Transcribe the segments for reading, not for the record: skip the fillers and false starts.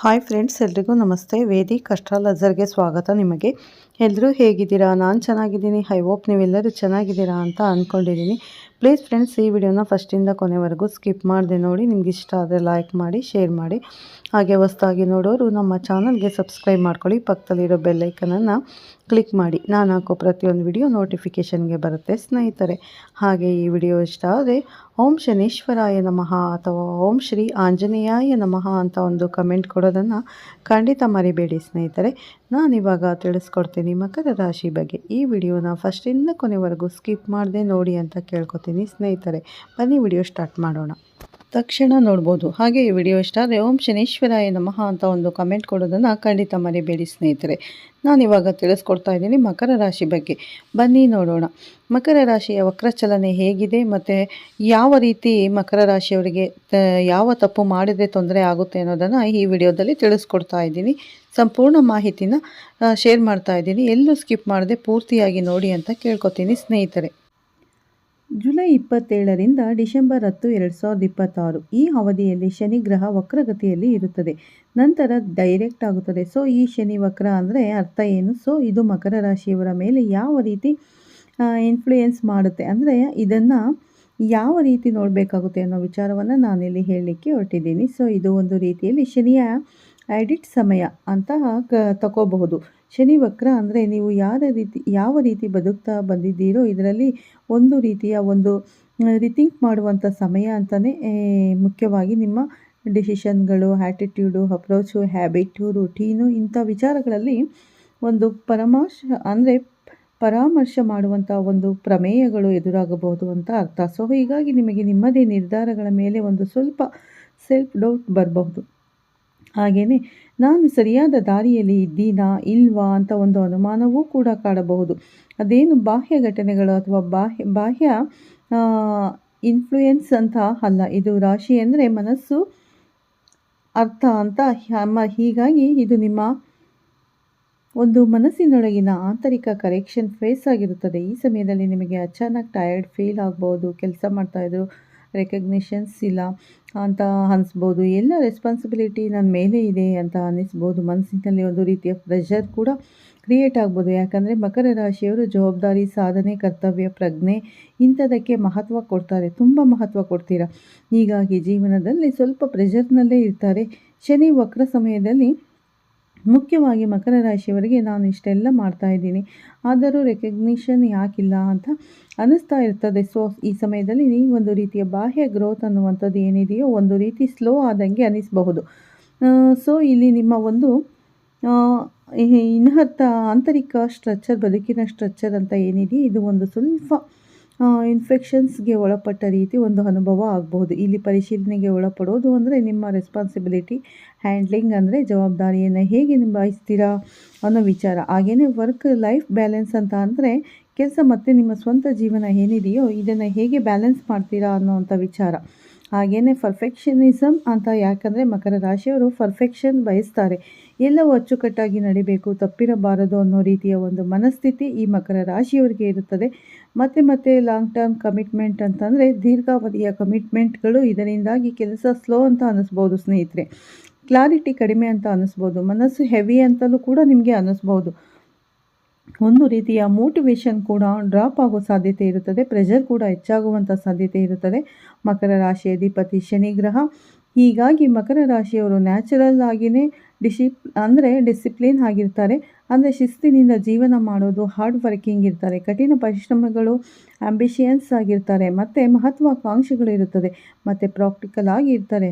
Hi friends, ಎಲ್ರಿಗೂ ನಮಸ್ತೆ. Vedic ಅಸ್ಟ್ರಾಲಜರ್ಗೆ ಸ್ವಾಗತ. ನಿಮಗೆ ಎಲ್ಲರೂ ಹೇಗಿದ್ದೀರಾ? ನಾನು ಚೆನ್ನಾಗಿದ್ದೀನಿ. ಐ ಹೋಪ್ ನೀವೆಲ್ಲರೂ ಚೆನ್ನಾಗಿದ್ದೀರಾ ಅಂತ ಅಂದ್ಕೊಂಡಿದ್ದೀನಿ. ಪ್ಲೀಸ್ ಫ್ರೆಂಡ್ಸ್, ಈ ವಿಡಿಯೋನ ಫಸ್ಟಿಂದ ಕೊನೆವರೆಗೂ ಸ್ಕಿಪ್ ಮಾಡದೆ ನೋಡಿ. ನಿಮ್ಗೆ ಇಷ್ಟ ಆದರೆ ಲೈಕ್ ಮಾಡಿ, ಶೇರ್ ಮಾಡಿ. ಹಾಗೆ ಹೊಸದಾಗಿ ನೋಡೋರು ನಮ್ಮ ಚಾನಲ್ಗೆ ಸಬ್ಸ್ಕ್ರೈಬ್ ಮಾಡ್ಕೊಳ್ಳಿ. ಪಕ್ಕದಲ್ಲಿರೋ ಬೆಲ್ಲೈಕನನ್ನು ಕ್ಲಿಕ್ ಮಾಡಿ. ನಾನು ಹಾಕೋ ಪ್ರತಿಯೊಂದು ವಿಡಿಯೋ ನೋಟಿಫಿಕೇಷನ್ಗೆ ಬರುತ್ತೆ ಸ್ನೇಹಿತರೆ. ಹಾಗೆ ಈ ವಿಡಿಯೋ ಇಷ್ಟ ಆದರೆ ಓಂ ಶನೀಶ್ವರಾಯ ನಮಃ ಅಥವಾ ಓಂ ಶ್ರೀ ಆಂಜನೇಯಾಯ ನಮಃ ಅಂತ ಒಂದು ಕಮೆಂಟ್ ಕೊಡೋದನ್ನು ಖಂಡಿತ ಮರಿಬೇಡಿ ಸ್ನೇಹಿತರೆ. ನಾನಿವಾಗ ತಿಳಿಸ್ಕೊಡ್ತೀನಿ ಮಕರ ರಾಶಿ ಬಗ್ಗೆ. ಈ ವಿಡಿಯೋನ ಫಸ್ಟಿಂದ ಕೊನೆವರೆಗೂ ಸ್ಕಿಪ್ ಮಾಡದೆ ನೋಡಿ ಅಂತ ಕೇಳ್ಕೊತೀನಿ ಸ್ನೇಹಿತರೆ. ಬನ್ನಿ ವಿಡಿಯೋ ಸ್ಟಾರ್ಟ್ ಮಾಡೋಣ. ತಕ್ಷಣ ನೋಡ್ಬೋದು. ಹಾಗೆ ಈ ವಿಡಿಯೋ ಇಷ್ಟ ಆದರೆ ಓಂ ಶನೀಶ್ವರಾಯ ನಮಃ ಅಂತ ಒಂದು ಕಮೆಂಟ್ ಕೊಡೋದನ್ನು ಖಂಡಿತ ಮರಿಬೇಡಿ ಸ್ನೇಹಿತರೆ. ನಾನಿವಾಗ ತಿಳಿಸ್ಕೊಡ್ತಾ ಇದ್ದೀನಿ ಮಕರ ರಾಶಿ ಬಗ್ಗೆ. ಬನ್ನಿ ನೋಡೋಣ ಮಕರ ರಾಶಿಯ ವಕ್ರಚಲನೆ ಹೇಗಿದೆ ಮತ್ತು ಯಾವ ರೀತಿ ಮಕರ ರಾಶಿಯವರಿಗೆ ಯಾವ ತಪ್ಪು ಮಾಡಿದರೆ ತೊಂದರೆ ಆಗುತ್ತೆ ಅನ್ನೋದನ್ನು ಈ ವಿಡಿಯೋದಲ್ಲಿ ತಿಳಿಸ್ಕೊಡ್ತಾ ಇದ್ದೀನಿ. ಸಂಪೂರ್ಣ ಮಾಹಿತಿನ ಶೇರ್ ಮಾಡ್ತಾ ಇದ್ದೀನಿ. ಎಲ್ಲೂ ಸ್ಕಿಪ್ ಮಾಡದೆ ಪೂರ್ತಿಯಾಗಿ ನೋಡಿ ಅಂತ ಕೇಳ್ಕೊತೀನಿ ಸ್ನೇಹಿತರೆ. ಜುಲೈ 27ರಿಂದ ಡಿಸೆಂಬರ್ 10, 2026 ಈ ಅವಧಿಯಲ್ಲಿ ಶನಿ ಗ್ರಹ ವಕ್ರಗತಿಯಲ್ಲಿ ಇರುತ್ತದೆ. ನಂತರ ಡೈರೆಕ್ಟ್ ಆಗುತ್ತದೆ. ಸೊ ಈ ಶನಿ ವಕ್ರ ಅಂದರೆ ಅರ್ಥ ಏನು? ಸೊ ಇದು ಮಕರ ರಾಶಿಯವರ ಮೇಲೆ ಯಾವ ರೀತಿ ಇನ್ಫ್ಲೂಯೆನ್ಸ್ ಮಾಡುತ್ತೆ ಅಂದರೆ ಇದನ್ನು ಯಾವ ರೀತಿ ನೋಡಬೇಕಾಗುತ್ತೆ ಅನ್ನೋ ವಿಚಾರವನ್ನು ನಾನಿಲ್ಲಿ ಹೇಳಲಿಕ್ಕೆ ಹೊರಟಿದ್ದೀನಿ. ಸೊ ಇದು ಒಂದು ರೀತಿಯಲ್ಲಿ ಶನಿಯ ಎಡಿಟ್ ಸಮಯ ಅಂತ ತಗೋಬಹುದು. ಶನಿ ವಕ್ರ ಅಂದರೆ ನೀವು ಯಾವ ರೀತಿ ಬದುಕ್ತಾ ಬಂದಿದ್ದೀರೋ ಇದರಲ್ಲಿ ಒಂದು ರೀತಿಯ ಒಂದು ರಿಥಿಂಕ್ ಮಾಡುವಂಥ ಸಮಯ ಅಂತಲೇ ಮುಖ್ಯವಾಗಿ ನಿಮ್ಮ ಡಿಸಿಷನ್ಗಳು, ಆ್ಯಟಿಟ್ಯೂಡು, ಅಪ್ರೋಚು, ಹ್ಯಾಬಿಟು, ರುಟೀನು ಇಂಥ ವಿಚಾರಗಳಲ್ಲಿ ಒಂದು ಪರಾಮರ್ಶೆ ಮಾಡುವಂಥ ಒಂದು ಪ್ರಮೇಯಗಳು ಎದುರಾಗಬಹುದು ಅಂತ ಅರ್ಥ. ಸೊ ಹೀಗಾಗಿ ನಿಮಗೆ ನಿಮ್ಮದೇ ನಿರ್ಧಾರಗಳ ಮೇಲೆ ಒಂದು ಸ್ವಲ್ಪ ಸೆಲ್ಫ್ ಡೌಟ್ ಬರಬಹುದು. ಹಾಗೆಯೇ ನಾನು ಸರಿಯಾದ ದಾರಿಯಲ್ಲಿ ಇದ್ದೀನಾ ಇಲ್ವಾ ಅಂತ ಒಂದು ಅನುಮಾನವೂ ಕೂಡ ಕಾಡಬಹುದು. ಅದೇನು ಬಾಹ್ಯ ಘಟನೆಗಳು ಅಥವಾ ಬಾಹ್ಯ ಇನ್ಫ್ಲೂಯೆನ್ಸ್ ಅಂತ ಅಲ್ಲ. ಇದು ರಾಶಿ ಅಂದರೆ ಮನಸ್ಸು ಅರ್ಥ ಅಂತ. ಹೀಗಾಗಿ ಇದು ನಿಮ್ಮ ಒಂದು ಮನಸ್ಸಿನೊಳಗಿನ ಆಂತರಿಕ ಕರೆಕ್ಷನ್ ಫೇಸ್ ಆಗಿರುತ್ತದೆ. ಈ ಸಮಯದಲ್ಲಿ ನಿಮಗೆ ಅಚಾನಕ್ ಟಯರ್ಡ್ ಫೀಲ್ ಆಗ್ಬೋದು. ಕೆಲಸ ಮಾಡ್ತಾಯಿದ್ರು ರೆಕಗ್ನಿಷನ್ಸ್ ಇಲ್ಲ ಅಂತ ಅನಿಸ್ಬೋದು. ಎಲ್ಲ ರೆಸ್ಪಾನ್ಸಿಬಿಲಿಟಿ ನನ್ನ ಮೇಲೆ ಇದೆ ಅಂತ ಅನ್ನಿಸ್ಬೋದು. ಮನಸ್ಸಿನಲ್ಲಿ ಒಂದು ರೀತಿಯ ಪ್ರೆಷರ್ ಕೂಡ ಕ್ರಿಯೇಟ್ ಆಗ್ಬೋದು. ಯಾಕಂದರೆ ಮಕರ ರಾಶಿಯವರು ಜವಾಬ್ದಾರಿ, ಸಾಧನೆ, ಕರ್ತವ್ಯ ಪ್ರಜ್ಞೆ ಇಂಥದಕ್ಕೆ ಮಹತ್ವ ಕೊಡ್ತಾರೆ. ತುಂಬ ಮಹತ್ವ ಕೊಡ್ತೀರಾ. ಹೀಗಾಗಿ ಜೀವನದಲ್ಲಿ ಸ್ವಲ್ಪ ಪ್ರೆಷರ್ನಲ್ಲೇ ಇರ್ತಾರೆ. ಶನಿ ವಕ್ರ ಸಮಯದಲ್ಲಿ ಮುಖ್ಯವಾಗಿ ಮಕರ ರಾಶಿಯವರಿಗೆ ನಾನು ಇಷ್ಟೆಲ್ಲ ಮಾಡ್ತಾಯಿದ್ದೀನಿ ಆದರೂ ರೆಕಗ್ನಿಷನ್ ಯಾಕಿಲ್ಲ ಅಂತ ಅನ್ನಿಸ್ತಾ ಇರ್ತದೆ. ಸೊ ಈ ಸಮಯದಲ್ಲಿ ಒಂದು ರೀತಿಯ ಬಾಹ್ಯ ಗ್ರೋತ್ ಅನ್ನುವಂಥದ್ದು ಏನಿದೆಯೋ ಒಂದು ರೀತಿ ಸ್ಲೋ ಆದಂಗೆ ಅನ್ನಿಸಬಹುದು. ಸೊ ಇಲ್ಲಿ ನಿಮ್ಮ ಒಂದು ಆಂತರಿಕ ಸ್ಟ್ರಕ್ಚರ್, ಬದುಕಿನ ಸ್ಟ್ರಕ್ಚರ್ ಅಂತ ಏನಿದೆ ಇದು ಒಂದು ಸ್ವಲ್ಪ ಇನ್ಫೆಕ್ಷನ್ಸ್ಗೆ ಒಳಪಟ್ಟ ರೀತಿ ಒಂದು ಅನುಭವ ಆಗಬಹುದು. ಇಲ್ಲಿ ಪರಿಶೀಲನೆಗೆ ಒಳಪಡೋದು ಅಂದರೆ ನಿಮ್ಮ ರೆಸ್ಪಾನ್ಸಿಬಿಲಿಟಿ ಹ್ಯಾಂಡ್ಲಿಂಗ್ ಅಂದರೆ ಜವಾಬ್ದಾರಿಯನ್ನು ಹೇಗೆ ನಿಭಾಯಿಸ್ತೀರಾ ಅನ್ನೋ ವಿಚಾರ. ಹಾಗೆಯೇ ವರ್ಕ್ ಲೈಫ್ ಬ್ಯಾಲೆನ್ಸ್ ಅಂತ ಅಂದರೆ ಕೆಲಸ ಮತ್ತು ನಿಮ್ಮ ಸ್ವಂತ ಜೀವನ ಏನಿದೆಯೋ ಇದನ್ನು ಹೇಗೆ ಬ್ಯಾಲೆನ್ಸ್ ಮಾಡ್ತೀರಾ ಅನ್ನೋವಂಥ ವಿಚಾರ. ಹಾಗೆಯೇ ಪರ್ಫೆಕ್ಷನಿಸಮ್ ಅಂತ. ಯಾಕಂದರೆ ಮಕರ ರಾಶಿಯವರು ಪರ್ಫೆಕ್ಷನ್ ಬಯಸ್ತಾರೆ. ಎಲ್ಲವೂ ಅಚ್ಚುಕಟ್ಟಾಗಿ ನಡಿಬೇಕು, ತಪ್ಪಿರಬಾರದು ಅನ್ನೋ ರೀತಿಯ ಒಂದು ಮನಸ್ಥಿತಿ ಈ ಮಕರ ರಾಶಿಯವರಿಗೆ ಇರುತ್ತದೆ. ಮತ್ತೆ ಲಾಂಗ್ ಟರ್ಮ್ ಕಮಿಟ್ಮೆಂಟ್ ಅಂತಂದರೆ ದೀರ್ಘಾವಧಿಯ ಕಮಿಟ್ಮೆಂಟ್ಗಳು. ಇದರಿಂದಾಗಿ ಕೆಲಸ ಸ್ಲೋ ಅಂತ ಅನ್ನಿಸ್ಬೋದು ಸ್ನೇಹಿತರೆ. ಕ್ಲಾರಿಟಿ ಕಡಿಮೆ ಅಂತ ಅನ್ನಿಸ್ಬೋದು. ಮನಸ್ಸು ಹೆವಿ ಅಂತಲೂ ಕೂಡ ನಿಮಗೆ ಅನ್ನಿಸ್ಬೋದು. ಒಂದು ರೀತಿಯ ಮೋಟಿವೇಶನ್ ಕೂಡ ಡ್ರಾಪ್ ಆಗೋ ಸಾಧ್ಯತೆ ಇರುತ್ತದೆ. ಪ್ರೆಷರ್ ಕೂಡ ಹೆಚ್ಚಾಗುವಂಥ ಸಾಧ್ಯತೆ ಇರುತ್ತದೆ. ಮಕರ ರಾಶಿಯ ಅಧಿಪತಿ ಶನಿ ಗ್ರಹ. ಹೀಗಾಗಿ ಮಕರ ರಾಶಿಯವರು ನ್ಯಾಚುರಲ್ ಆಗಿಯೇ ಡಿಸಿಪ್ಲಿನ್ ಆಗಿರ್ತಾರೆ. ಅಂದರೆ ಶಿಸ್ತಿನಿಂದ ಜೀವನ ಮಾಡೋದು, ಹಾರ್ಡ್ ವರ್ಕಿಂಗ್ ಇರ್ತಾರೆ, ಕಠಿಣ ಪರಿಶ್ರಮಗಳು, ಆಂಬಿಷಿಯನ್ಸ್ ಆಗಿರ್ತಾರೆ, ಮತ್ತು ಮಹತ್ವಾಕಾಂಕ್ಷೆಗಳು ಇರುತ್ತದೆ, ಮತ್ತು ಪ್ರಾಕ್ಟಿಕಲ್ ಆಗಿ ಇರ್ತಾರೆ.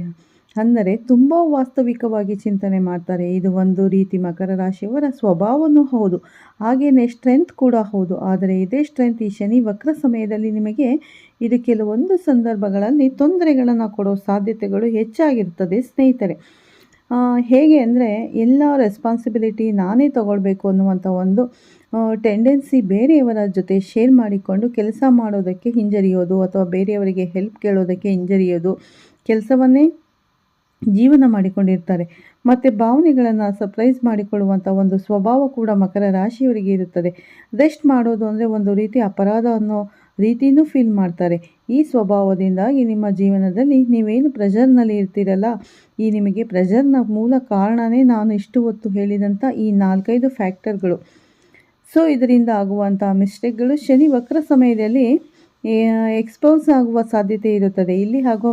ಅಂದರೆ ತುಂಬ ವಾಸ್ತವಿಕವಾಗಿ ಚಿಂತನೆ ಮಾಡ್ತಾರೆ. ಇದು ಒಂದು ರೀತಿ ಮಕರ ರಾಶಿಯವರ ಸ್ವಭಾವವೂ ಹೌದು, ಹಾಗೆಯೇ ಸ್ಟ್ರೆಂತ್ ಕೂಡ ಹೌದು. ಆದರೆ ಇದೇ ಸ್ಟ್ರೆಂತ್ ಈ ಶನಿ ವಕ್ರ ಸಮಯದಲ್ಲಿ ನಿಮಗೆ ಇದು ಕೆಲವೊಂದು ಸಂದರ್ಭಗಳಲ್ಲಿ ತೊಂದರೆಗಳನ್ನು ಕೊಡೋ ಸಾಧ್ಯತೆಗಳು ಹೆಚ್ಚಾಗಿರ್ತದೆ ಸ್ನೇಹಿತರೆ. ಹೇಗೆ ಅಂದರೆ ಎಲ್ಲ ರೆಸ್ಪಾನ್ಸಿಬಿಲಿಟಿ ನಾನೇ ತಗೊಳ್ಬೇಕು ಅನ್ನುವಂಥ ಒಂದು ಟೆಂಡೆನ್ಸಿ ಬೇರೆಯವರ ಜೊತೆ ಶೇರ್ ಮಾಡಿಕೊಂಡು ಕೆಲಸ ಮಾಡೋದಕ್ಕೆ ಹಿಂಜರಿಯೋದು ಅಥವಾ ಬೇರೆಯವರಿಗೆ ಹೆಲ್ಪ್ ಕೇಳೋದಕ್ಕೆ ಹಿಂಜರಿಯೋದು, ಕೆಲಸವನ್ನೇ ಜೀವನ ಮಾಡಿಕೊಂಡಿರ್ತಾರೆ. ಮತ್ತು ಭಾವನೆಗಳನ್ನು ಸರ್ಪ್ರೈಸ್ ಮಾಡಿಕೊಳ್ಳುವಂಥ ಒಂದು ಸ್ವಭಾವ ಕೂಡ ಮಕರ ರಾಶಿಯವರಿಗೆ ಇರುತ್ತದೆ. ರೆಸ್ಟ್ ಮಾಡೋದು ಅಂದರೆ ಒಂದು ರೀತಿ ಅಪರಾಧ ಅನ್ನೋ ರೀತಿಯೂ ಫೀಲ್ ಮಾಡ್ತಾರೆ. ಈ ಸ್ವಭಾವದಿಂದಾಗಿ ನಿಮ್ಮ ಜೀವನದಲ್ಲಿ ನೀವೇನು ಪ್ರೆಷರ್ನಲ್ಲಿ ಇರ್ತೀರಲ್ಲ, ಈ ನಿಮಗೆ ಪ್ರೆಷರ್ನ ಮೂಲ ಕಾರಣವೇ ನಾನು ಇಷ್ಟು ಹೊತ್ತು ಹೇಳಿದಂಥ ಈ 4-5 ಫ್ಯಾಕ್ಟರ್ಗಳು. ಸೊ ಇದರಿಂದ ಆಗುವಂಥ ಮಿಸ್ಟೇಕ್ಗಳು ಶನಿ ವಕ್ರ ಸಮಯದಲ್ಲಿ ಎಕ್ಸ್ಪೋಸ್ ಆಗುವ ಸಾಧ್ಯತೆ ಇರುತ್ತದೆ. ಇಲ್ಲಿ ಆಗುವ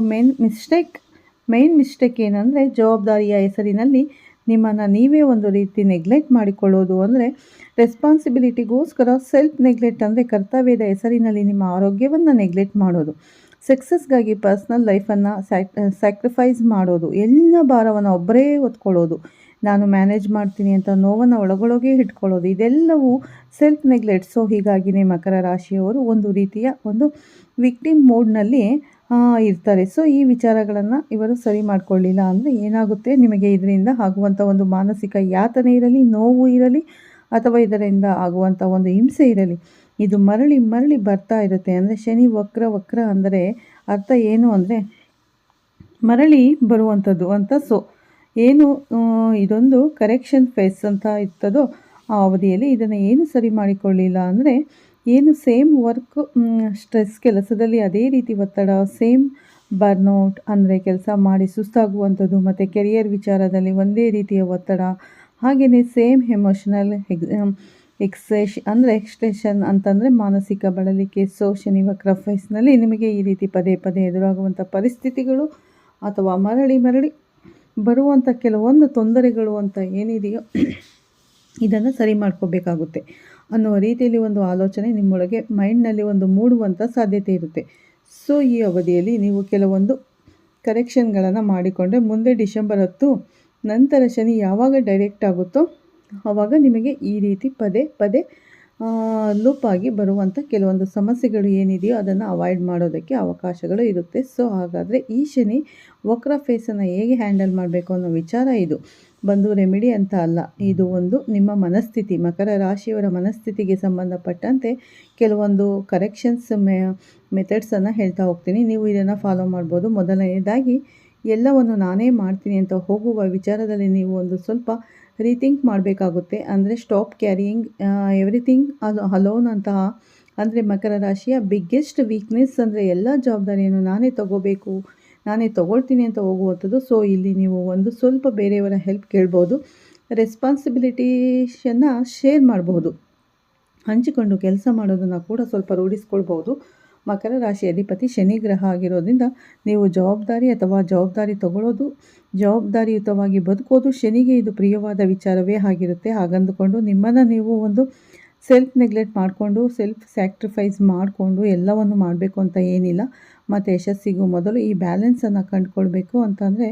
ಮೈನ್ ಮಿಸ್ಟೇಕ್ ಏನಂದರೆ, ಜವಾಬ್ದಾರಿಯ ಹೆಸರಿನಲ್ಲಿ ನಿಮ್ಮನ್ನು ನೀವೇ ಒಂದು ರೀತಿ ನೆಗ್ಲೆಕ್ಟ್ ಮಾಡಿಕೊಳ್ಳೋದು. ಅಂದರೆ ರೆಸ್ಪಾನ್ಸಿಬಿಲಿಟಿಗೋಸ್ಕರ ಸೆಲ್ಫ್ ನೆಗ್ಲೆಕ್ಟ್, ಅಂದರೆ ಕರ್ತವ್ಯದ ಹೆಸರಿನಲ್ಲಿ ನಿಮ್ಮ ಆರೋಗ್ಯವನ್ನು ನೆಗ್ಲೆಕ್ಟ್ ಮಾಡೋದು, ಸಕ್ಸಸ್ಗಾಗಿ ಪರ್ಸ್ನಲ್ ಲೈಫನ್ನು ಸ್ಯಾಕ್ರಿಫೈಸ್ ಮಾಡೋದು, ಎಲ್ಲ ಭಾರವನ್ನು ಒಬ್ಬರೇ ಹೊತ್ಕೊಳ್ಳೋದು, ನಾನು ಮ್ಯಾನೇಜ್ ಮಾಡ್ತೀನಿ ಅಂತ ನೋವನ್ನು ಒಳಗೊಳಗೆ ಇಟ್ಕೊಳ್ಳೋದು, ಇದೆಲ್ಲವೂ ಸೆಲ್ಫ್ ನೆಗ್ಲೆಕ್ಟ್. ಸೊ ಹೀಗಾಗಿಯೇ ಮಕರ ರಾಶಿಯವರು ಒಂದು ರೀತಿಯ ಒಂದು ವಿಕ್ಟಿಮ್ ಮೋಡ್ನಲ್ಲಿ ಇರ್ತಾರೆ. ಸೊ ಈ ವಿಚಾರಗಳನ್ನು ಇವರು ಸರಿ ಮಾಡಿಕೊಳ್ಳಿಲ್ಲ ಅಂದರೆ ಏನಾಗುತ್ತೆ, ನಿಮಗೆ ಇದರಿಂದ ಆಗುವಂಥ ಒಂದು ಮಾನಸಿಕ ಯಾತನೆ ಇರಲಿ, ನೋವು ಇರಲಿ, ಅಥವಾ ಇದರಿಂದ ಆಗುವಂಥ ಒಂದು ಹಿಂಸೆ ಇರಲಿ, ಇದು ಮರಳಿ ಮರಳಿ ಬರ್ತಾ ಇರುತ್ತೆ. ಅಂದರೆ ಶನಿ ವಕ್ರ ಅಂದರೆ ಅರ್ಥ ಏನು ಅಂದರೆ ಮರಳಿ ಬರುವಂಥದ್ದು ಅಂತ. ಸೊ ಏನು ಇದೊಂದು ಕರೆಕ್ಷನ್ ಫೇಸ್ ಅಂತ ಇರ್ತದೋ ಆ ಅವಧಿಯಲ್ಲಿ ಇದನ್ನು ಏನು ಸರಿ ಮಾಡಿಕೊಳ್ಳಿಲ್ಲ ಅಂದರೆ, ಏನು ಸೇಮ್ ವರ್ಕ್ ಸ್ಟ್ರೆಸ್, ಕೆಲಸದಲ್ಲಿ ಅದೇ ರೀತಿ ಒತ್ತಡ, ಸೇಮ್ ಬರ್ನೌಟ್ ಅಂದರೆ ಕೆಲಸ ಮಾಡಿ ಸುಸ್ತಾಗುವಂಥದ್ದು, ಮತ್ತು ಕೆರಿಯರ್ ವಿಚಾರದಲ್ಲಿ ಒಂದೇ ರೀತಿಯ ಒತ್ತಡ, ಹಾಗೆಯೇ ಸೇಮ್ ಎಮೋಷನಲ್ ಎಕ್ಸ್ಟೇಷನ್ ಅಂತಂದರೆ ಮಾನಸಿಕ ಬಳಲಿಕೆ. ಸೊ ಶನಿ ವಕ್ರ ಫೇಸ್ನಲ್ಲಿ ನಿಮಗೆ ಈ ರೀತಿ ಪದೇ ಪದೇ ಎದುರಾಗುವಂಥ ಪರಿಸ್ಥಿತಿಗಳು ಅಥವಾ ಮರಳಿ ಬರುವಂಥ ಕೆಲವೊಂದು ತೊಂದರೆಗಳು ಅಂತ ಏನಿದೆಯೋ ಇದನ್ನು ಸರಿ ಮಾಡ್ಕೋಬೇಕಾಗುತ್ತೆ ಅನ್ನುವ ರೀತಿಯಲ್ಲಿ ಒಂದು ಆಲೋಚನೆ ನಿಮ್ಮೊಳಗೆ ಮೈಂಡ್ನಲ್ಲಿ ಒಂದು ಮೂಡುವಂಥ ಸಾಧ್ಯತೆ ಇರುತ್ತೆ. ಸೊ ಈ ಅವಧಿಯಲ್ಲಿ ನೀವು ಕೆಲವೊಂದು ಕರೆಕ್ಷನ್ಗಳನ್ನು ಮಾಡಿಕೊಂಡ್ರೆ ಮುಂದೆ ಡಿಸೆಂಬರ್ 10 ನಂತರ ಶನಿ ಯಾವಾಗ ಡೈರೆಕ್ಟ್ ಆಗುತ್ತೋ ಆವಾಗ ನಿಮಗೆ ಈ ರೀತಿ ಪದೇ ಲೂಪ್ ಆಗಿ ಬರುವಂಥ ಕೆಲವೊಂದು ಸಮಸ್ಯೆಗಳು ಏನಿದೆಯೋ ಅದನ್ನು ಅವಾಯ್ಡ್ ಮಾಡೋದಕ್ಕೆ ಅವಕಾಶಗಳು ಇರುತ್ತೆ. ಸೊ ಹಾಗಾದರೆ ಈ ಶನಿ ವಕ್ರ ಫೇಸನ್ನು ಹೇಗೆ ಹ್ಯಾಂಡಲ್ ಮಾಡಬೇಕು ಅನ್ನೋ ವಿಚಾರ ಇದು ಬಂದು ರೆಮಿಡಿ ಅಂತ ಅಲ್ಲ, ಇದು ಒಂದು ನಿಮ್ಮ ಮನಸ್ಥಿತಿ, ಮಕರ ರಾಶಿಯವರ ಮನಸ್ಥಿತಿಗೆ ಸಂಬಂಧಪಟ್ಟಂತೆ ಕೆಲವೊಂದು ಕರೆಕ್ಷನ್ಸ್ ಮೆಥಡ್ಸನ್ನು ಹೇಳ್ತಾ ಹೋಗ್ತೀನಿ. ನೀವು ಇದನ್ನು ಫಾಲೋ ಮಾಡ್ಬೋದು. ಮೊದಲನೇದಾಗಿ ಎಲ್ಲವನ್ನು ನಾನೇ ಮಾಡ್ತೀನಿ ಅಂತ ಹೋಗುವ ವಿಚಾರದಲ್ಲಿ ನೀವು ಒಂದು ಸ್ವಲ್ಪ ರೀಥಿಂಕ್ ಮಾಡಬೇಕಾಗುತ್ತೆ. ಅಂದರೆ ಸ್ಟಾಪ್ ಕ್ಯಾರಿಯಿಂಗ್ ಎವ್ರಿಥಿಂಗ್ ಅಲೋನ್ ಅಂತ. ಅಂದರೆ ಮಕರ ರಾಶಿಯ ಬಿಗ್ಗೆಸ್ಟ್ ವೀಕ್ನೆಸ್ ಅಂದರೆ ಎಲ್ಲ ಜವಾಬ್ದಾರಿಯನ್ನು ನಾನೇ ತಗೊಳ್ತೀನಿ ಅಂತ ಹೋಗುವಂಥದ್ದು. ಸೊ ಇಲ್ಲಿ ನೀವು ಒಂದು ಸ್ವಲ್ಪ ಬೇರೆಯವರ ಹೆಲ್ಪ್ ಕೇಳ್ಬೋದು, ರೆಸ್ಪಾನ್ಸಿಬಿಲಿಟೀಸನ್ನು ಶೇರ್ ಮಾಡಬಹುದು, ಹಂಚಿಕೊಂಡು ಕೆಲಸ ಮಾಡೋದನ್ನು ಕೂಡ ಸ್ವಲ್ಪ ರೂಢಿಸ್ಕೊಳ್ಬೋದು. ಮಕರ ರಾಶಿ ಅಧಿಪತಿ ಶನಿ ಗ್ರಹ ಆಗಿರೋದ್ರಿಂದ ನೀವು ಜವಾಬ್ದಾರಿ ತಗೊಳ್ಳೋದು, ಜವಾಬ್ದಾರಿಯುತವಾಗಿ ಬದುಕೋದು ಶನಿಗೆ ಇದು ಪ್ರಿಯವಾದ ವಿಚಾರವೇ ಆಗಿರುತ್ತೆ. ಹಾಗಂದುಕೊಂಡು ನಿಮ್ಮನ್ನು ನೀವು ಒಂದು ಸೆಲ್ಫ್ ನೆಗ್ಲೆಕ್ಟ್ ಮಾಡಿಕೊಂಡು ಸೆಲ್ಫ್ ಸ್ಯಾಕ್ರಿಫೈಸ್ ಮಾಡಿಕೊಂಡು ಎಲ್ಲವನ್ನು ಮಾಡಬೇಕು ಅಂತ ಏನಿಲ್ಲ. ಮತ್ತು ಯಶಸ್ಸಿಗೂ ಮೊದಲು ಈ ಬ್ಯಾಲೆನ್ಸನ್ನು ಕಂಡುಕೊಳ್ಬೇಕು ಅಂತಂದರೆ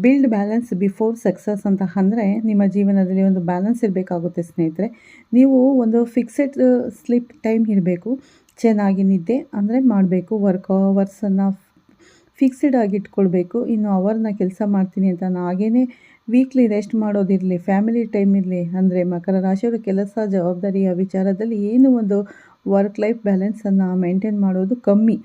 ಬಿಲ್ಡ್ ಬ್ಯಾಲೆನ್ಸ್ ಬಿಫೋರ್ ಸಕ್ಸಸ್ ಅಂತ. ಅಂದರೆ ನಿಮ್ಮ ಜೀವನದಲ್ಲಿ ಒಂದು ಬ್ಯಾಲೆನ್ಸ್ ಇರಬೇಕಾಗುತ್ತೆ ಸ್ನೇಹಿತರೆ. ನೀವು ಒಂದು ಫಿಕ್ಸೆಡ್ ಸ್ಲೀಪ್ ಟೈಮ್ ಇರಬೇಕು, ಚೆನ್ನಾಗಿ ನಿದ್ದೆ ಅಂದರೆ ಮಾಡಬೇಕು, ಅವರ್ಸನ್ನು ಫಿಕ್ಸ್ಡ್ ಆಗಿ ಇಟ್ಕೊಳ್ಬೇಕು. ಇನ್ನು ಅವರ್ನ ಕೆಲಸ ಮಾಡ್ತೀನಿ ಅಂತ ಹಾಗೇ ವೀಕ್ಲಿ ರೆಸ್ಟ್ ಮಾಡೋದಿರಲಿ, ಫ್ಯಾಮಿಲಿ ಟೈಮ್ ಇರಲಿ. ಅಂದರೆ ಮಕರ ರಾಶಿಯವರು ಕೆಲಸ ಜವಾಬ್ದಾರಿಯ ವಿಚಾರದಲ್ಲಿ ಏನು ಒಂದು ವರ್ಕ್ ಲೈಫ್ ಬ್ಯಾಲೆನ್ಸನ್ನು ಮೇಂಟೈನ್ ಮಾಡೋದು ಕಮ್ಮಿ.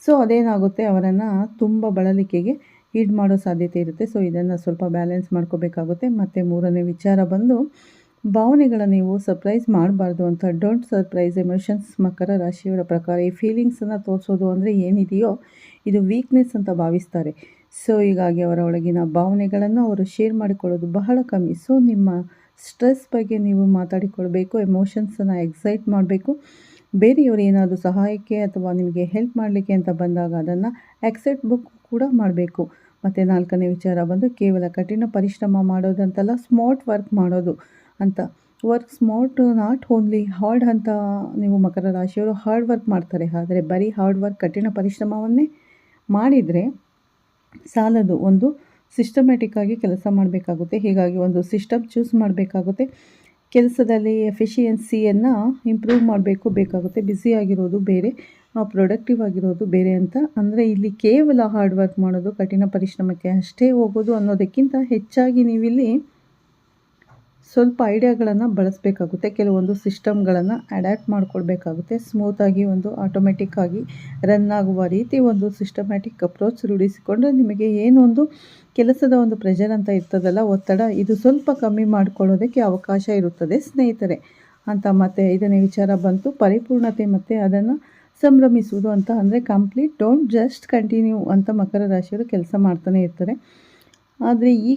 ಸೊ ಅದೇನಾಗುತ್ತೆ, ಅವರನ್ನು ತುಂಬ ಬಳಲಿಕೆಗೆ ಈಡ್ ಮಾಡೋ ಸಾಧ್ಯತೆ ಇರುತ್ತೆ. ಸೊ ಇದನ್ನು ಸ್ವಲ್ಪ ಬ್ಯಾಲೆನ್ಸ್ ಮಾಡ್ಕೋಬೇಕಾಗುತ್ತೆ. ಮತ್ತು ಮೂರನೇ ವಿಚಾರ ಬಂದು ಭಾವನೆಗಳನ್ನು ನೀವು ಸರ್ಪ್ರೈಸ್ ಮಾಡಬಾರ್ದು ಅಂತ. Don't surprise emotions. ಮಕರ ರಾಶಿಯವರ ಪ್ರಕಾರ ಈ ಫೀಲಿಂಗ್ಸನ್ನು ತೋರಿಸೋದು ಅಂದರೆ ಏನಿದೆಯೋ ಇದು ವೀಕ್ನೆಸ್ ಅಂತ ಭಾವಿಸ್ತಾರೆ. ಸೊ ಹೀಗಾಗಿ ಅವರ ಒಳಗಿನ ಭಾವನೆಗಳನ್ನು ಅವರು ಶೇರ್ ಮಾಡಿಕೊಳ್ಳೋದು ಬಹಳ ಕಮ್ಮಿ. ಸೊ ನಿಮ್ಮ ಸ್ಟ್ರೆಸ್ ಬಗ್ಗೆ ನೀವು ಮಾತಾಡಿಕೊಳ್ಬೇಕು, ಎಮೋಷನ್ಸನ್ನು ಎಕ್ಸೈಟ್ ಮಾಡಬೇಕು. ಬೇರೆಯವರು ಏನಾದರೂ ಸಹಾಯಕ್ಕೆ ಅಥವಾ ನಿಮಗೆ ಹೆಲ್ಪ್ ಮಾಡಲಿಕ್ಕೆ ಅಂತ ಬಂದಾಗ ಅದನ್ನು ಆಕ್ಸೆಪ್ಟ್ ಕೂಡ ಮಾಡಬೇಕು. ಮತ್ತು ನಾಲ್ಕನೇ ವಿಚಾರ ಬಂದು ಕೇವಲ ಕಠಿಣ ಪರಿಶ್ರಮ ಮಾಡೋದಂತಲ್ಲ, ಸ್ಮಾರ್ಟ್ ವರ್ಕ್ ಮಾಡೋದು ಅಂತ. Work smart, not only hard ಅಂತ. ನೀವು ಮಕರ ರಾಶಿಯವರು ಹಾರ್ಡ್ ವರ್ಕ್ ಮಾಡ್ತಾರೆ, ಆದರೆ ಬರೀ ಹಾರ್ಡ್ ವರ್ಕ್ ಕಠಿಣ ಪರಿಶ್ರಮವನ್ನೇ ಮಾಡಿದರೆ ಸಾಲದು. ಒಂದು ಸಿಸ್ಟಮ್ಯಾಟಿಕ್ ಆಗಿ ಕೆಲಸ ಮಾಡಬೇಕಾಗುತ್ತೆ. ಹೀಗಾಗಿ ಒಂದು ಸಿಸ್ಟಮ್ ಚೂಸ್ ಮಾಡಬೇಕಾಗುತ್ತೆ. ಕೆಲಸದಲ್ಲಿ ಎಫಿಷಿಯನ್ಸಿಯನ್ನು ಇಂಪ್ರೂವ್ ಬೇಕಾಗುತ್ತೆ. ಬ್ಯುಸಿಯಾಗಿರೋದು ಬೇರೆ, ಪ್ರೊಡಕ್ಟಿವ್ ಆಗಿರೋದು ಬೇರೆ ಅಂತ. ಅಂದರೆ ಇಲ್ಲಿ ಕೇವಲ ಹಾರ್ಡ್ ವರ್ಕ್ ಮಾಡೋದು, ಕಠಿಣ ಪರಿಶ್ರಮಕ್ಕೆ ಅಷ್ಟೇ ಹೋಗೋದು ಅನ್ನೋದಕ್ಕಿಂತ ಹೆಚ್ಚಾಗಿ ನೀವಿಲ್ಲಿ ಸ್ವಲ್ಪ ಐಡಿಯಾಗಳನ್ನು ಬಳಸಬೇಕಾಗುತ್ತೆ. ಕೆಲವೊಂದು ಸಿಸ್ಟಮ್ಗಳನ್ನು ಅಡ್ಯಾಪ್ಟ್ ಮಾಡ್ಕೊಳ್ಬೇಕಾಗುತ್ತೆ. ಸ್ಮೂತಾಗಿ ಒಂದು ಆಟೋಮೆಟಿಕ್ ಆಗಿ ರನ್ ಆಗುವ ರೀತಿ ಒಂದು ಸಿಸ್ಟಮ್ಯಾಟಿಕ್ ಅಪ್ರೋಚ್ ರೂಢಿಸಿಕೊಂಡ್ರೆ ನಿಮಗೆ ಏನೊಂದು ಕೆಲಸದ ಒಂದು ಪ್ರೆಷರ್ ಅಂತ ಇರ್ತದಲ್ಲ, ಒತ್ತಡ, ಇದು ಸ್ವಲ್ಪ ಕಮ್ಮಿ ಮಾಡಿಕೊಳ್ಳೋದಕ್ಕೆ ಅವಕಾಶ ಇರುತ್ತದೆ ಸ್ನೇಹಿತರೆ. ಅಂತ ಮತ್ತೆ 5ನೇ ವಿಚಾರ ಬಂತು ಪರಿಪೂರ್ಣತೆ ಮತ್ತು ಅದನ್ನು ಸಂಭ್ರಮಿಸುವುದು ಅಂತ. ಅಂದರೆ ಕಂಪ್ಲೀಟ್ ಡೋಂಟ್ ಜಸ್ಟ್ ಕಂಟಿನ್ಯೂ ಅಂತ ಮಕರ ರಾಶಿಯವರು ಕೆಲಸ ಮಾಡ್ತಾನೆ ಇರ್ತಾರೆ. ಆದರೆ ಈ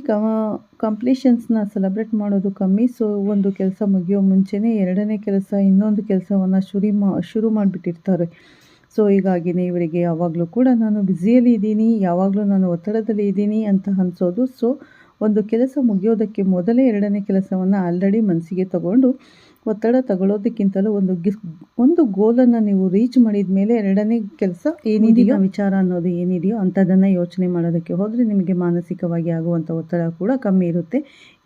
ಕಂಪ್ಲೀಷನ್ಸ್ನ ಸೆಲೆಬ್ರೇಟ್ ಮಾಡೋದು ಕಮ್ಮಿ. ಸೊ ಒಂದು ಕೆಲಸ ಮುಗಿಯೋ ಮುಂಚೆನೇ 2ನೇ ಕೆಲಸ ಇನ್ನೊಂದು ಕೆಲಸವನ್ನು ಶುರು ಮಾಡಿಬಿಟ್ಟಿರ್ತಾರೆ. ಸೊ ಹೀಗಾಗಿನೇ ಇವರಿಗೆ ಯಾವಾಗಲೂ ಕೂಡ ನಾನು ಬ್ಯುಸಿಯಲ್ಲಿ ಇದ್ದೀನಿ, ಯಾವಾಗಲೂ ನಾನು ಒತ್ತಡದಲ್ಲಿ ಇದ್ದೀನಿ ಅಂತ ಅನಿಸೋದು. ಸೊ ಒಂದು ಕೆಲಸ ಮುಗಿಯೋದಕ್ಕೆ ಮೊದಲೇ 2ನೇ ಕೆಲಸವನ್ನು ಆಲ್ರೆಡಿ ಮನಸ್ಸಿಗೆ ತಗೊಂಡು ಒತ್ತಡ ತಗೊಳ್ಳೋದಕ್ಕಿಂತಲೂ ಒಂದು ಗೋಲನ್ನು ನೀವು ರೀಚ್ ಮಾಡಿದ ಮೇಲೆ 2ನೇ ಕೆಲಸ ಏನಿದೆಯೋ ವಿಚಾರ ಅನ್ನೋದು ಏನಿದೆಯೋ ಅಂಥದ್ದನ್ನು ಯೋಚನೆ ಮಾಡೋದಕ್ಕೆ ಹೋದರೆ ನಿಮಗೆ ಮಾನಸಿಕವಾಗಿ ಆಗುವಂಥ ಒತ್ತಡ ಕೂಡ ಕಮ್ಮಿ ಇರುತ್ತೆ.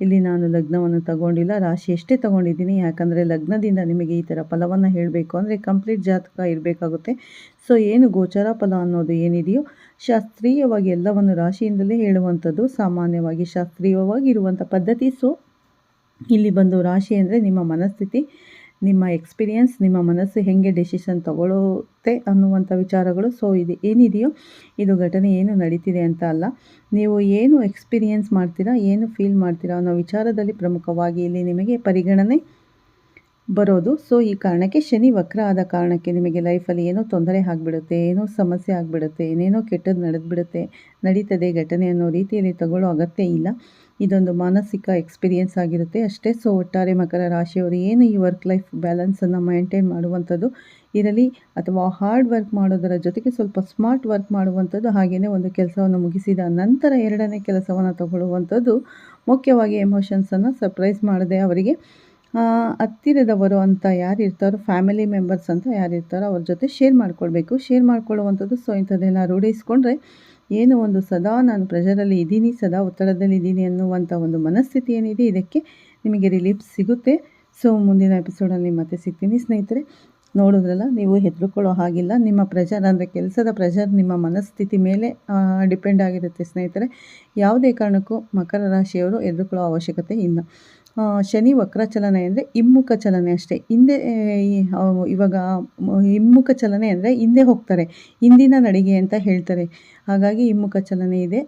ಇಲ್ಲಿ ನಾನು ಲಗ್ನವನ್ನು ತಗೊಂಡಿಲ್ಲ, ರಾಶಿ ಎಷ್ಟೇ ತಗೊಂಡಿದ್ದೀನಿ. ಯಾಕಂದರೆ ಲಗ್ನದಿಂದ ನಿಮಗೆ ಈ ಥರ ಫಲವನ್ನು ಹೇಳಬೇಕು ಅಂದರೆ ಕಂಪ್ಲೀಟ್ ಜಾತಕ ಇರಬೇಕಾಗುತ್ತೆ. ಸೊ ಏನು ಗೋಚರ ಫಲ ಅನ್ನೋದು ಏನಿದೆಯೋ ಶಾಸ್ತ್ರೀಯವಾಗಿ ಎಲ್ಲವನ್ನು ರಾಶಿಯಿಂದಲೇ ಹೇಳುವಂಥದ್ದು ಸಾಮಾನ್ಯವಾಗಿ ಶಾಸ್ತ್ರೀಯವಾಗಿ ಇರುವಂಥ ಪದ್ಧತಿ. ಸೊ ಇಲ್ಲಿ ಬಂದು ರಾಶಿ ಅಂದರೆ ನಿಮ್ಮ ಮನಸ್ಥಿತಿ, ನಿಮ್ಮ ಎಕ್ಸ್ಪೀರಿಯನ್ಸ್, ನಿಮ್ಮ ಮನಸ್ಸು ಹೇಗೆ ಡೆಸಿಷನ್ ತಗೊಳ್ಳುತ್ತೆ ಅನ್ನುವಂಥ ವಿಚಾರಗಳು. ಸೊ ಇದು ಏನಿದೆಯೋ ಇದು ಘಟನೆ ಏನು ನಡೀತಿದೆ ಅಂತ ಅಲ್ಲ, ನೀವು ಏನು ಎಕ್ಸ್ಪೀರಿಯನ್ಸ್ ಮಾಡ್ತೀರಾ, ಏನು ಫೀಲ್ ಮಾಡ್ತೀರಾ ಅನ್ನೋ ವಿಚಾರದಲ್ಲಿ ಪ್ರಮುಖವಾಗಿ ಇಲ್ಲಿ ನಿಮಗೆ ಪರಿಗಣನೆ ಬರೋದು. ಸೊ ಈ ಕಾರಣಕ್ಕೆ ಶನಿ ವಕ್ರ ಆದ ಕಾರಣಕ್ಕೆ ನಿಮಗೆ ಲೈಫಲ್ಲಿ ಏನೋ ತೊಂದರೆ ಆಗಿಬಿಡುತ್ತೆ, ಏನೋ ಸಮಸ್ಯೆ ಆಗಿಬಿಡುತ್ತೆ, ಏನೇನೋ ಕೆಟ್ಟದ್ದು ನಡೀತದೆ ಘಟನೆ ಅನ್ನೋ ರೀತಿಯಲ್ಲಿ ತಗೊಳ್ಳೋ ಅಗತ್ಯ ಇಲ್ಲ. ಇದೊಂದು ಮಾನಸಿಕ ಎಕ್ಸ್ಪೀರಿಯನ್ಸ್ ಆಗಿರುತ್ತೆ ಅಷ್ಟೇ. ಸೊ ಒಟ್ಟಾರೆ ಮಕರ ರಾಶಿಯವರು ಏನು ಈ ವರ್ಕ್ ಲೈಫ್ ಬ್ಯಾಲೆನ್ಸನ್ನು ಮೈಂಟೈನ್ ಮಾಡುವಂಥದ್ದು ಇರಲಿ ಅಥವಾ ಹಾರ್ಡ್ ವರ್ಕ್ ಮಾಡೋದರ ಜೊತೆಗೆ ಸ್ವಲ್ಪ ಸ್ಮಾರ್ಟ್ ವರ್ಕ್ ಮಾಡುವಂಥದ್ದು, ಹಾಗೆಯೇ ಒಂದು ಕೆಲಸವನ್ನು ಮುಗಿಸಿದ ನಂತರ 2ನೇ ಕೆಲಸವನ್ನು ತಗೊಳ್ಳುವಂಥದ್ದು ಮುಖ್ಯವಾಗಿ ಎಮೋಷನ್ಸನ್ನು ಸರ್ಪ್ರೈಸ್ ಮಾಡದೆ ಅವರಿಗೆ ಹತ್ತಿರದವರು ಅಂತ ಯಾರಿರ್ತಾರೋ ಫ್ಯಾಮಿಲಿ ಮೆಂಬರ್ಸ್ ಅಂತ ಯಾರಿರ್ತಾರೋ ಅವ್ರ ಜೊತೆ ಶೇರ್ ಮಾಡ್ಕೊಳ್ಳುವಂಥದ್ದು. ಸೊ ಇಂಥದ್ದೆಲ್ಲ ರೂಢಿಸ್ಕೊಂಡ್ರೆ ಏನು ಒಂದು ಸದಾ ನಾನು ಪ್ರೆಷರಲ್ಲಿ ಇದ್ದೀನಿ, ಸದಾ ಒತ್ತಡದಲ್ಲಿ ಇದ್ದೀನಿ ಅನ್ನುವಂಥ ಒಂದು ಮನಸ್ಥಿತಿ ಏನಿದೆ ಇದಕ್ಕೆ ನಿಮಗೆ ರಿಲೀಫ್ ಸಿಗುತ್ತೆ. ಸೊ ಮುಂದಿನ ಎಪಿಸೋಡಲ್ಲಿ ಮತ್ತೆ ಸಿಗ್ತೀನಿ ಸ್ನೇಹಿತರೆ. ನೋಡಿದ್ರಲ್ಲ, ನೀವು ಹೆದರ್ಕೊಳ್ಳೋ ಹಾಗಿಲ್ಲ. ನಿಮ್ಮ ಪ್ರೆಷರ್ ಅಂದರೆ ಕೆಲಸದ ಪ್ರೆಷರ್ ನಿಮ್ಮ ಮನಸ್ಥಿತಿ ಮೇಲೆ ಡಿಪೆಂಡ್ ಆಗಿರುತ್ತೆ ಸ್ನೇಹಿತರೆ. ಯಾವುದೇ ಕಾರಣಕ್ಕೂ ಮಕರ ರಾಶಿಯವರು ಹೆದರ್ಕೊಳ್ಳೋ ಅವಶ್ಯಕತೆ ಇಲ್ಲ. ಶನಿ ವಕ್ರ ಚಲನೆ ಅಂದರೆ ಹಿಮ್ಮುಖ ಚಲನೆ ಅಷ್ಟೇ. ಇವಾಗ ಹಿಮ್ಮುಖ ಚಲನೆ ಅಂದರೆ ಹಿಂದೆ ಹೋಗ್ತಾರೆ, ಹಿಂದಿನ ನಡಿಗೆ ಅಂತ ಹೇಳ್ತಾರೆ. ಹಾಗಾಗಿ ಹಿಮ್ಮುಖ ಚಲನೆ ಇದೆ.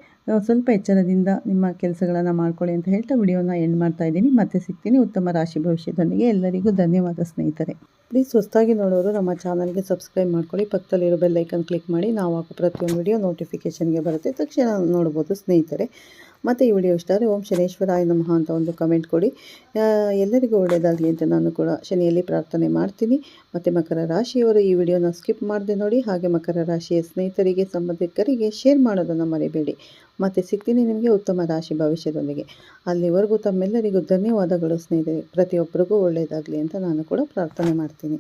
ಸ್ವಲ್ಪ ಎಚ್ಚರದಿಂದ ನಿಮ್ಮ ಕೆಲಸಗಳನ್ನು ಮಾಡ್ಕೊಳ್ಳಿ ಅಂತ ಹೇಳ್ತಾ ವಿಡಿಯೋನ ಎಂಡ್ ಮಾಡ್ತಾ ಇದ್ದೀನಿ. ಮತ್ತೆ ಸಿಗ್ತೀನಿ ಉತ್ತಮ ರಾಶಿ ಭವಿಷ್ಯದೊಂದಿಗೆ. ಎಲ್ಲರಿಗೂ ಧನ್ಯವಾದ ಸ್ನೇಹಿತರೆ. ಪ್ಲೀಸ್ ಹೊಸದಾಗಿ ನೋಡೋರು ನಮ್ಮ ಚಾನಲ್ಗೆ ಸಬ್ಸ್ಕ್ರೈಬ್ ಮಾಡ್ಕೊಳ್ಳಿ, ಪಕ್ಕದಲ್ಲಿರೋ ಬೆಲ್ ಐಕನ್ ಕ್ಲಿಕ್ ಮಾಡಿ. ನಾವು ಹಾಕೋ ಪ್ರತಿಯೊಂದು ವಿಡಿಯೋ ನೋಟಿಫಿಕೇಷನ್ಗೆ ಬರುತ್ತೆ, ತಕ್ಷಣ ನೋಡ್ಬೋದು ಸ್ನೇಹಿತರೆ. ಮತ್ತು ಈ ವಿಡಿಯೋ ಇಷ್ಟ ಆದರೆ ಓಂ ಶನೇಶ್ವರಾಯ ನಮಃ ಅಂತ ಒಂದು ಕಮೆಂಟ್ ಕೊಡಿ. ಎಲ್ಲರಿಗೂ ಒಳ್ಳೆಯದಾಗಲಿ ಅಂತ ನಾನು ಕೂಡ ಶನಿಯಲ್ಲಿ ಪ್ರಾರ್ಥನೆ ಮಾಡ್ತೀನಿ. ಮತ್ತು ಮಕರ ರಾಶಿಯವರು ಈ ವಿಡಿಯೋನ ಸ್ಕಿಪ್ ಮಾಡದೆ ನೋಡಿ. ಹಾಗೆ ಮಕರ ರಾಶಿಯ ಸ್ನೇಹಿತರಿಗೆ ಸಂಬಂಧಿಕರಿಗೆ ಶೇರ್ ಮಾಡೋದನ್ನು ಮರಿಬೇಡಿ. ಮತ್ತು ಸಿಗ್ತೀನಿ ನಿಮಗೆ ಉತ್ತಮ ರಾಶಿ ಭವಿಷ್ಯದೊಂದಿಗೆ. ಅಲ್ಲಿವರೆಗೂ ತಮ್ಮೆಲ್ಲರಿಗೂ ಧನ್ಯವಾದಗಳು ಸ್ನೇಹಿತರೆ. ಪ್ರತಿಯೊಬ್ಬರಿಗೂ ಒಳ್ಳೆಯದಾಗಲಿ ಅಂತ ನಾನು ಕೂಡ ಪ್ರಾರ್ಥನೆ ಮಾಡ್ತೀನಿ.